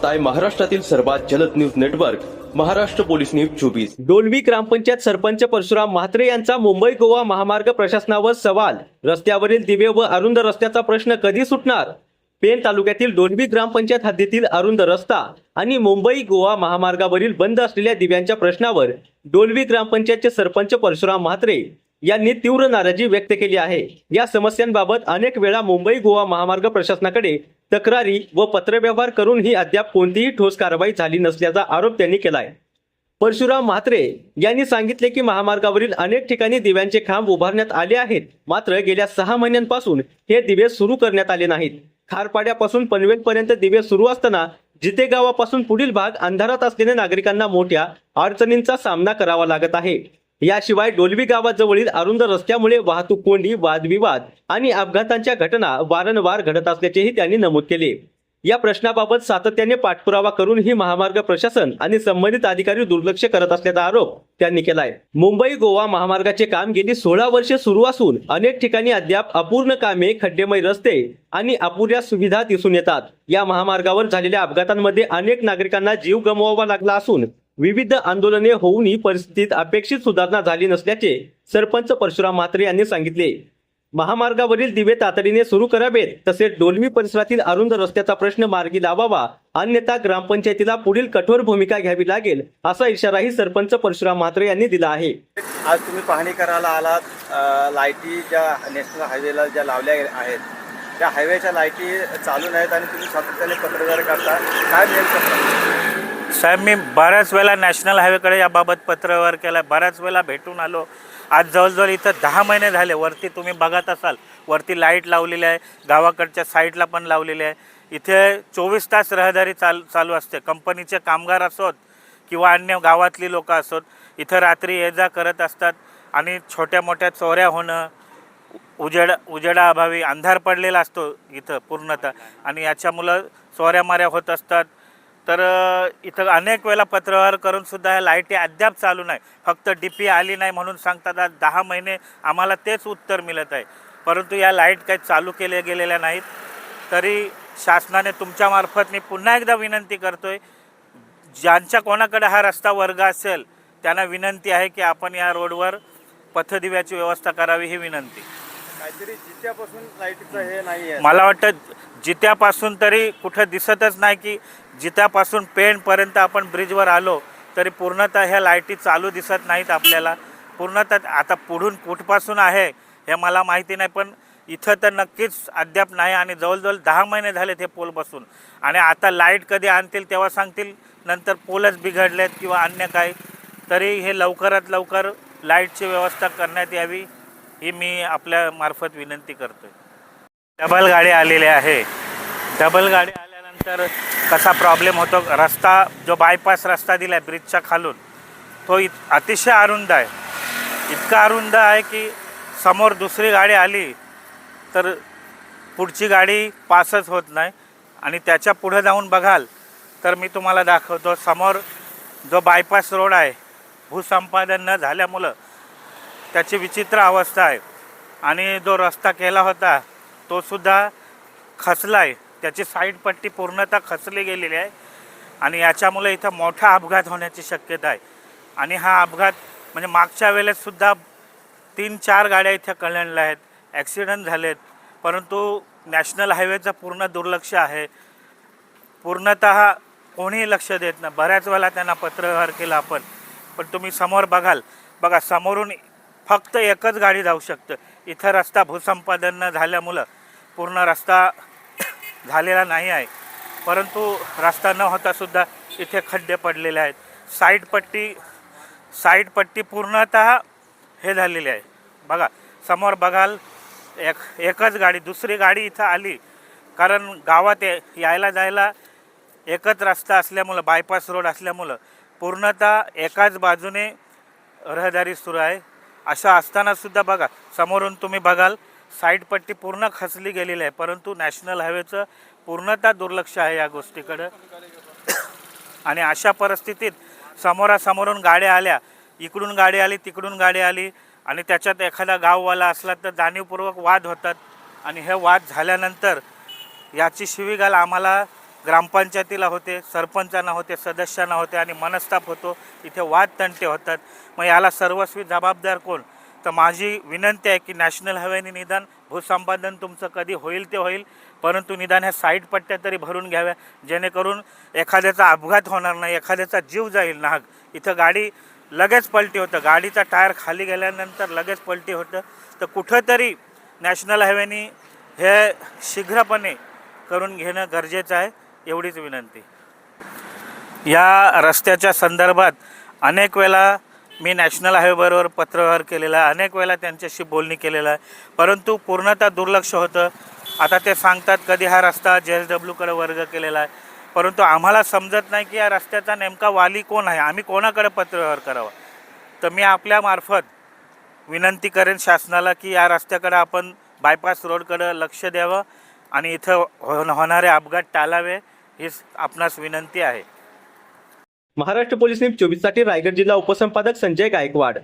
पाहताय महाराष्ट्रातील सर्वात जलद news network Maharashtra police news 24। Dolvi grampanchayat sarpanch Parshuram Mhatre यांचा मुंबई गोवा महामार्ग प्रशासनावर सवाल। रस्त्यावरील दिवे व अरुंद रस्त्याचा प्रश्न कधी सुटणार? पेण तालुक्यातील डोलवी ग्रामपंचायत हद्दीतील अरुंद रस्ता आणि मुंबई गोवा महामार्गावरील बंद असलेल्या दिव्यांच्या प्रश्नावर डोलवी ग्रामपंचायतचे सरपंच परशुराम म्हात्रे यांनी तीव्र नाराजी व्यक्त केली आहे। या समस्यांबाबत अनेक वेळा मुंबई गोवा महामार्ग प्रशासनाकडे तक्रारी व पत्रव्यवहार करूनही अद्याप कोणतीही ठोस कारवाई झाली नसल्याचा आरोप त्यांनी केलाय। परशुराम म्हात्रे यांनी सांगितले की महामार्गावरील अनेक ठिकाणी दिव्यांचे खांब उभारण्यात आले आहेत, मात्र गेल्या 6 महिन्यांपासून हे दिवे सुरू करण्यात आले नाहीत। खारपाड्यापासून पनवेलपर्यंत दिवे सुरू असताना जिते गावापासून पुढील भाग अंधारात असलेल्या नागरिकांना मोठ्या अडचणींचा सामना करावा लागत आहे। याशिवाय डोलवी गावाजवळील अरुंद रस्त्यामुळे वाहतूक कोंडी, वादविवाद आणि अपघातांच्या घटना वारंवार घडत असल्याचेही त्यांनी नमूद केले। या प्रश्नाबाबत सातत्याने पाठपुरावा करूनही महामार्ग प्रशासन आणि संबंधित अधिकारी दुर्लक्ष करत असल्याचा आरोप त्यांनी केलाय। मुंबई गोवा महामार्गाचे काम गेली 16 वर्षे सुरू असून अनेक ठिकाणी अद्याप अपूर्ण कामे, खड्डेमय रस्ते आणि अपुऱ्या सुविधा दिसून येतात। या महामार्गावर झालेल्या अपघातांमध्ये अनेक नागरिकांना जीव गमवावा लागला असून विविध आंदोलने होऊनही परिस्थितीत अपेक्षित सुधारणा झाली नसल्याचे सरपंच परशुराम म्हात्रे यांनी सांगितले। महामार्गावरील दिवे तातडीने सुरू करावेत, तसेच डोलवी परिसरातील अरुंद रस्त्याचा प्रश्न मार्गी लावावा, अन्यथा ग्रामपंचायतीला पुढील कठोर भूमिका घ्यावी लागेल असा इशाराही सरपंच परशुराम म्हात्रे यांनी दिला आहे। आज तुम्ही पाहणी करायला आलात, लाईटी ज्या नॅशनल हायवेला ज्या लावल्या आहेत त्या हायवेच्या लाईटी चालू नाहीत आणि तुम्ही सातत्याने पत्रव्यवहार करता, काय नेमकं? साहेब, मी बऱ्याच वेळा नॅशनल हायवेकडे याबाबत पत्रव्यवहार केला, बऱ्याच वेळा भेटून आलो। आज जवळजवळ इथं 10 महिने झाले। वरती तुम्ही बघत असाल, वरती लाईट लावलेली आहे, गावाकडच्या साईडला पण लावलेली आहे। इथे 24 तास रहदारी चालू असते। कंपनीचे कामगार असोत किंवा अन्य गावातली लोक असोत, इथं रात्री ये जा करत असतात आणि छोट्या मोठ्या चोऱ्या होणं, उजेडाअभावी अंधार पडलेला असतो इथं पूर्णतः, आणि याच्यामुळं चोऱ्या माऱ्या होत असतात। तर इथं अनेक वेळा पत्रव्यवहार करून सुद्धा ह्या लाईटी अद्याप चालू नाही। फक्त DP आली नाही म्हणून सांगतात। आज 10 महिने आम्हाला तेच उत्तर मिळत आहे, परंतु या लाईट काही चालू केल्या गेलेल्या नाहीत। तरी शासनाने तुमच्यामार्फत मी पुन्हा एकदा विनंती करतोय, ज्यांच्या कोणाकडे हा रस्ता वर्ग असेल त्यांना विनंती आहे की आपण या रोडवर पथदिव्याची व्यवस्था करावी, ही विनंती। काहीतरी जित्यापासून लाईटीचं हे नाही आहे, मला वाटतं जित्यापासून तरी कुठं दिसतच नाही की जित्यापासून पेणपर्यंत आपण ब्रिजवर आलो तरी पूर्णतः ह्या लाईटी चालू दिसत नाहीत आपल्याला। पूर्णतः आता पुढून कुठपासून आहे हे मला माहिती नाही, पण इथं तर नक्कीच अद्याप नाही। आणि जवळजवळ 10 महिने झाले ते पोल बसून, आणि आता लाईट कधी आणतील तेव्हा सांगतील, नंतर पोलच बिघडलेत किंवा अन्य काही। तरी हे लवकरात लवकर लाईटची व्यवस्था करण्यात यावी, ही मी आपल्या मार्फत विनंती करतोय। डबल गाडी आलेली आहे। डबल गाडी आल्यानंतर कसा प्रॉब्लेम होतो, रस्ता जो बायपास रस्ता दिला आहे ब्रिजच्या खालून, तो अतिशय अरुंद आहे। इतका अरुंद आहे की समोर दुसरी गाडी आली तर पुढची गाडी पासच होत नाही। आणि त्याच्या पुढे जाऊन बघाल तर मी तुम्हाला दाखवतो, समोर जो बायपास रोड आहे भूसंपादन न झाल्यामुळं त्याची विचित्र अवस्था आहे। आणि जो रस्ता केला होता तो सुद्धा खचला आहे, त्याची साईड पट्टी पूर्णतः खचली गेलेली आहे आणि याच्यामुळे इथं मोठा अपघात होण्याची शक्यता आहे। आणि हा अपघात म्हणजे मागच्या वेळेससुद्धा 3-4 गाड्या इथे कळणल्या आहेत, ॲक्सिडेंट झालेत, परंतु नॅशनल हायवेचं पूर्ण दुर्लक्ष आहे। पूर्णतः कोणीही लक्ष देत नाही। बऱ्याच वेळा त्यांना पत्रव्यवहार केला आपण, पण तुम्ही समोर बघा समोरून फक्त एकच गाडी जाऊ शकतं। इथं रस्ता भूसंपादन न झाल्यामुळं पूर्ण रस्ता झालेला नाही आहे, परंतु रस्ता न होतासुद्धा इथे खड्डे पडलेले आहेत। साईड पट्टी पूर्णतः हे झालेली आहे। बघा समोर बघाल, एकच गाडी, दुसरी गाडी इथं आली, कारण गावात यायला जायला एकच रस्ता असल्यामुळं, बायपास रोड असल्यामुळं पूर्णतः एकाच बाजूने रहदारी सुरू आहे। अशा असतानासुद्धा बघा समोरून तुम्ही बघाल साईड पट्टी पूर्ण खचली गेलेली आहे, परंतु नॅशनल हायवेचं पूर्णतः दुर्लक्ष आहे या गोष्टीकडं। आणि अशा परिस्थितीत समोरासमोरून गाड्या आल्या, इकडून गाडी आली, तिकडून गाडी आली, आणि त्याच्यात एखादा गाववाला असला तर जाणीवपूर्वक वाद होतात। आणि हे वाद झाल्यानंतर याची शिवीगाळ आम्हाला ग्रामपंचायतीला होते, सरपंचांना होते, सदस्यांना होते आणि मनस्ताप होतो, इथे वाद तंटे होतात. मग याला सर्वस्वी जबाबदार कोण? तर माझी विनंती आहे की नॅशनल हायवेने निदान भूसंपादन तुमचं कधी होईल ते होईल, परंतु निदान ह्या साईड पट्ट्या तरी भरून घ्याव्या, जेणेकरून एखाद्याचा अपघात होणार नाही, एखाद्याचा जीव जाईल नाहक. इथं गाडी लगेच पलटी होतं, गाडीचा टायर खाली गेल्यानंतर लगेच पलटी होतं. तर कुठंतरी नॅशनल हायवेने हे शीघ्रपणे करून घेणं गरजेचं आहे, एवढीच विनंती. या रस्त्याच्या संदर्भात अनेक वेळा मी नॅशनल हायवेबरोबर पत्रव्यवहार केलेला आहे, अनेक वेळा त्यांच्याशी बोलणी केलेलं आहे, परंतु पूर्णतः दुर्लक्ष होतं. आता ते सांगतात कधी हा रस्ता JSWकडे वर्ग केलेला आहे, परंतु आम्हाला समजत नाही की या रस्त्याचा नेमका वाली कोण आहे, आम्ही कोणाकडे पत्रव्यवहार करावा. तर मी आपल्यामार्फत विनंती करेन शासनाला की या रस्त्याकडे आपण बायपास रोडकडे लक्ष द्यावं आणि इथं होणारे अपघात टाळावे, हीच आपणास विनंती आहे. महाराष्ट्र पोलीस न्यूज 24 साठी रायगड जिल्हा उपसंपादक संजय गायकवाड.